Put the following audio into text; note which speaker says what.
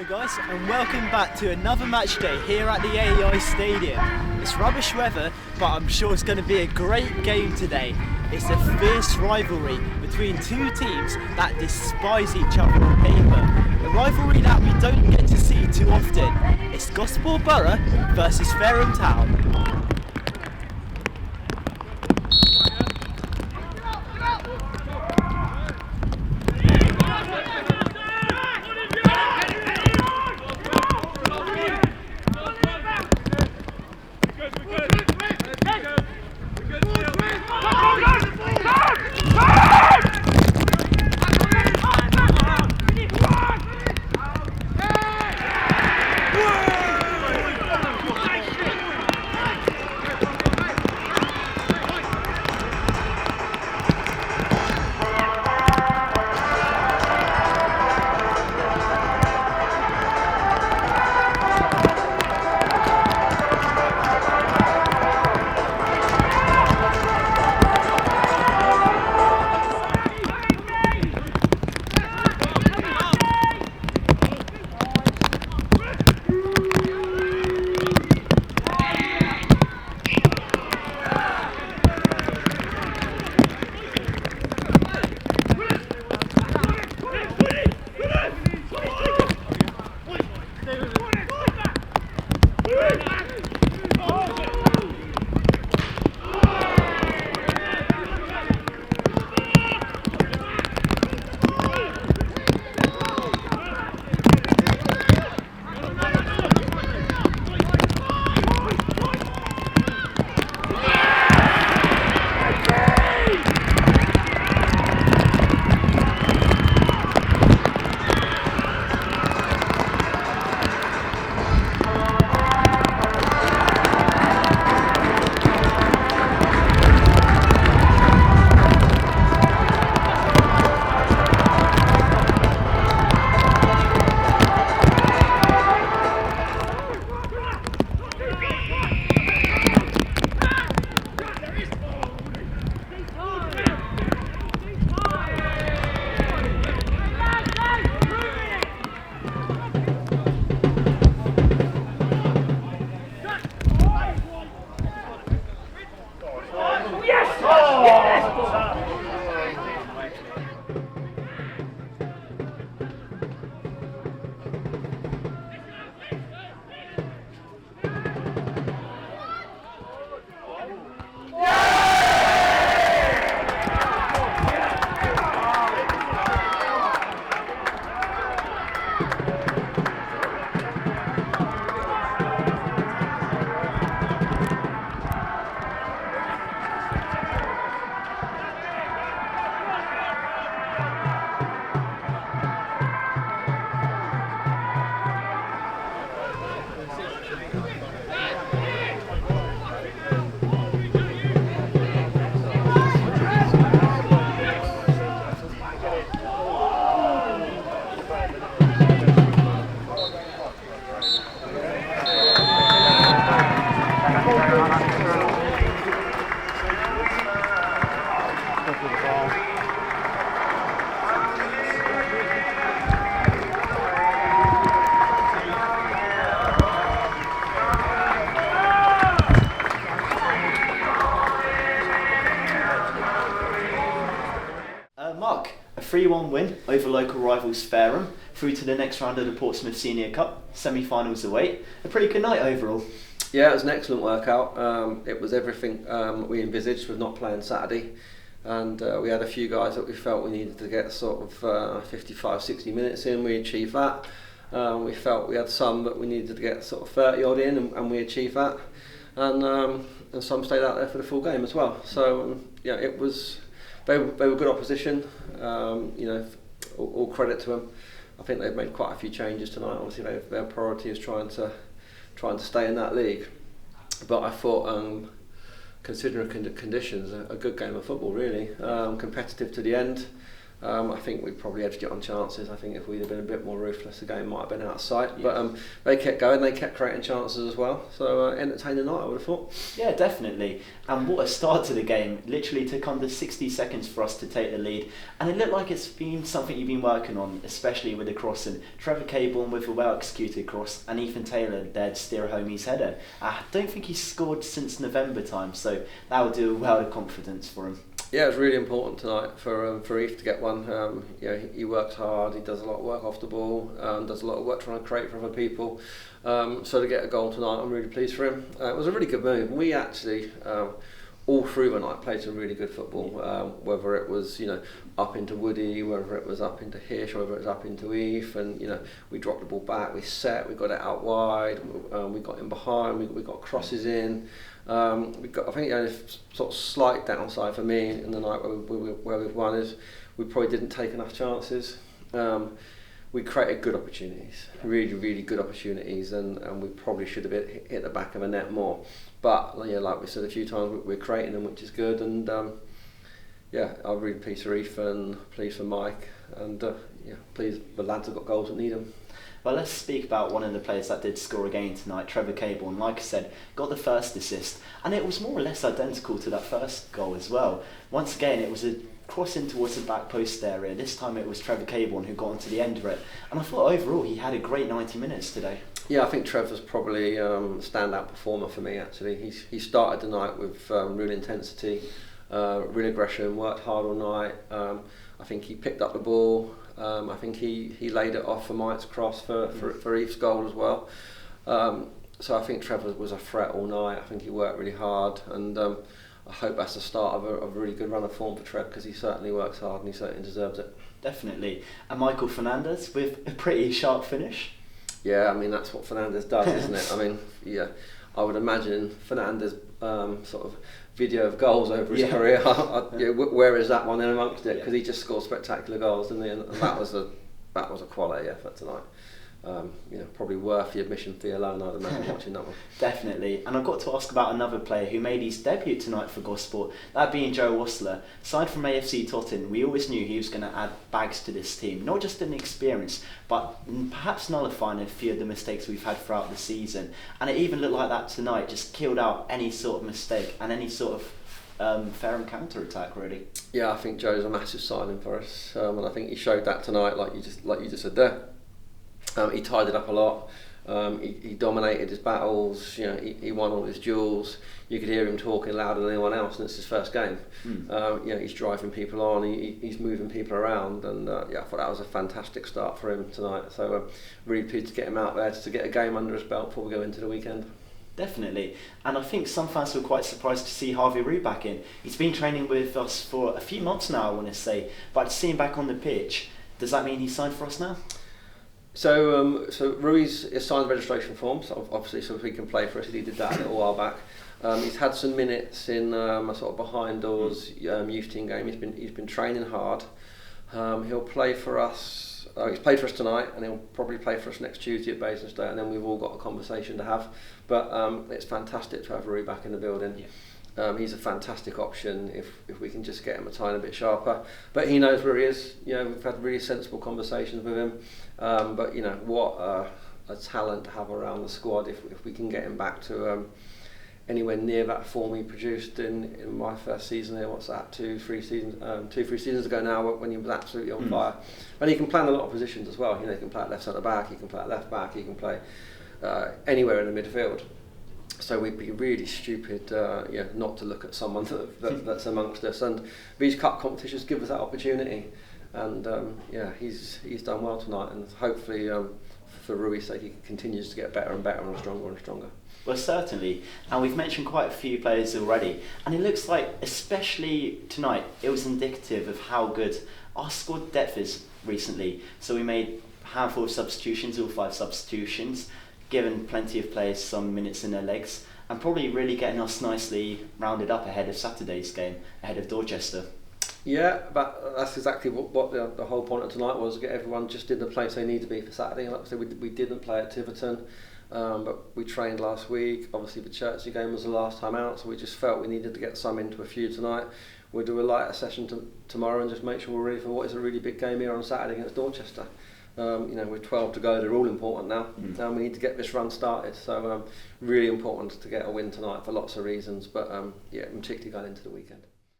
Speaker 1: Hello guys, and welcome back to another match day here at the AEI Stadium. It's rubbish weather, but I'm sure it's going to be a great game today. It's a fierce rivalry between two teams that despise each other on paper. A rivalry that we don't get to see too often. It's Gosport Borough versus Fareham Town. Mark, a 3-1 win over local rivals Fareham, through to the next round of the Portsmouth Senior Cup, semi-finals away. A pretty good night overall.
Speaker 2: Yeah, it was an excellent workout. It was everything we envisaged with not playing Saturday, and we had a few guys that we felt we needed to get sort of 55-60 minutes in. We achieved that. We felt we had some that we needed to get sort of 30 odd in, and we achieved that. And some stayed out there for the full game as well. So yeah, it was. They were good opposition. All credit to them. I think they've made quite a few changes tonight. Obviously, their priority is trying to stay in that league. But I thought, considering conditions, a good game of football really. Competitive to the end. I think we probably edged it on chances. I think if we'd have been a bit more ruthless, the game might have been out of sight.
Speaker 1: Yeah.
Speaker 2: But they kept going, they kept creating chances as well. So entertaining night, I would have thought.
Speaker 1: Yeah, definitely. And what a start to the game. Literally took under 60 seconds for us to take the lead. And it looked like it's been something you've been working on, especially with the crossing. Trevor Caborn with a well-executed cross, and Ethan Taylor there to steer home his header. I don't think he's scored since November time, so that would do well of confidence for him.
Speaker 2: Yeah, it was really important tonight for Eve to get one. He works hard. He does a lot of work off the ball. Does a lot of work trying to create for other people. So to get a goal tonight, I'm really pleased for him. It was a really good move. We actually all through the night played some really good football. Whether it was up into Woody, whether it was up into Hish, whether it was up into Eve, and we dropped the ball back. We set. We got it out wide. We got in behind. We got crosses in. I think the only sort of slight downside for me in the night where we've won is we probably didn't take enough chances. We created good opportunities, really, really good opportunities, and we probably should have hit the back of the net more. But like we said a few times, we're creating them, which is good. And I'm really pleased for Ethan, pleased for Mike, and pleased the lads have got goals that need them.
Speaker 1: Well, let's speak about one of the players that did score again tonight, Trevor Caborn. Like I said, got the first assist, and it was more or less identical to that first goal as well. Once again, it was a cross in towards the back post area. This time it was Trevor Caborn who got onto the end of it, and I thought overall he had a great 90 minutes today. Yeah,
Speaker 2: I think Trevor's probably a standout performer for me actually. He started the night with real intensity, real aggression, worked hard all night. I think he picked up the ball. I think he laid it off for Mike's cross for Eve's goal as well. So I think Trevor was a threat all night. I think he worked really hard, and I hope that's the start of a really good run of form for Trev, because he certainly works hard and he certainly deserves it.
Speaker 1: Definitely. And Michael Fernandez with a pretty sharp finish.
Speaker 2: Yeah, I mean that's what Fernandez does, isn't it? I mean, yeah, I would imagine Fernandez sort of video of goals over his career. Where is that one in amongst it? Because he just scores spectacular goals, didn't he? And that was a quality effort tonight. Probably worth the admission fee alone, I'd imagine, watching that one.
Speaker 1: Definitely. And I've got to ask about another player who made his debut tonight for Gosport, that being Joe Wassler. Aside from AFC Tottenham, we always knew he was going to add bags to this team, not just in experience, but perhaps nullifying a few of the mistakes we've had throughout the season. And it even looked like that tonight, just killed out any sort of mistake and any sort of Fareham counter-attack, really.
Speaker 2: Yeah, I think Joe's a massive signing for us, and I think he showed that tonight, like you just said there. He tied it up a lot. He dominated his battles. He won all his duels. You could hear him talking louder than anyone else, and it's his first game. He's driving people on. He's moving people around, and I thought that was a fantastic start for him tonight. So really pleased to get him out there, to get a game under his belt before we go into the weekend.
Speaker 1: Definitely, and I think some fans were quite surprised to see Harvey Rue back in. He's been training with us for a few months now, I want to say, but to see him back on the pitch, does that mean he's signed for us now?
Speaker 2: So Rui's signed the registration form, so obviously, so he can play for us. He did that a little while back. He's had some minutes in a sort of behind doors youth team game. He's been training hard. He'll play for us. He's played for us tonight, and he'll probably play for us next Tuesday at Basingstoke, and then we've all got a conversation to have. But it's fantastic to have Rui back in the building. Yeah. He's a fantastic option if we can just get him a tiny bit sharper. But he knows where he is. We've had really sensible conversations with him. But what a talent to have around the squad if we can get him back to anywhere near that form he produced in my first season here. What's that? 2-3 seasons ago now, when he was absolutely on fire. And he can play in a lot of positions as well. He can play at left centre back. He can play at left back. He can play anywhere in the midfield. So we'd be really stupid, not to look at someone that's amongst us. And these cup competitions give us that opportunity. And he's done well tonight. And hopefully, for Rui's sake, he continues to get better and better and stronger and stronger.
Speaker 1: Well, certainly. And we've mentioned quite a few players already. And it looks like, especially tonight, it was indicative of how good our squad depth is recently. So we made a handful of substitutions, all 5 substitutions, given plenty of players some minutes in their legs, and probably really getting us nicely rounded up ahead of Saturday's game, ahead of Dorchester.
Speaker 2: Yeah, but that's exactly what the whole point of tonight was, get everyone just in the place they need to be for Saturday. Like I said, we didn't play at Tiverton, but we trained last week. Obviously the Chertsey game was the last time out, so we just felt we needed to get some into a few tonight. we'll do a lighter session tomorrow and just make sure we're ready for what is a really big game here on Saturday against Dorchester. With 12 to go, they're all important now. We need to get this run started. So really important to get a win tonight for lots of reasons, but particularly going into the weekend.